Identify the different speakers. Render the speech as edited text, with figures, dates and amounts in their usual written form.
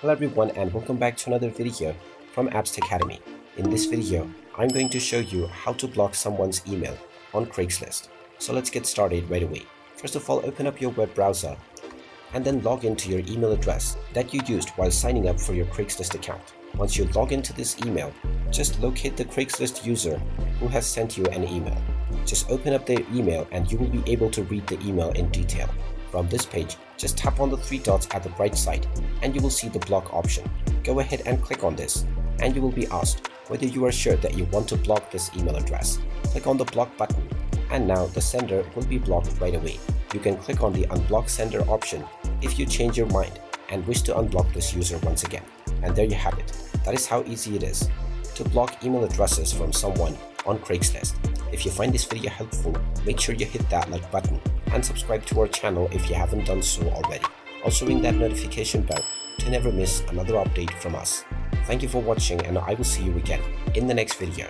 Speaker 1: Hello everyone and welcome back to another video from Apps Academy. In this video, I'm going to show you how to block someone's email on Craigslist. So let's get started right away. First of all, open up your web browser and then log into your email address that you used while signing up for your Craigslist account. Once you log into this email, just locate the Craigslist user who has sent you an email. Just open up their email and you will be able to read the email in detail. From this page, just tap on the three dots at the right side and you will see the block option. Go ahead and click on this and you will be asked whether you are sure that you want to block this email address. Click on the block button and now the sender will be blocked right away. You can click on the unblock sender option if you change your mind and wish to unblock this user once again. And there you have it. That is how easy it is to block email addresses from someone on Craigslist. If you find this video helpful, make sure you hit that like button and subscribe to our channel if you haven't done so already. Also ring that notification bell to never miss another update from us. Thank you for watching and I will see you again in the next video.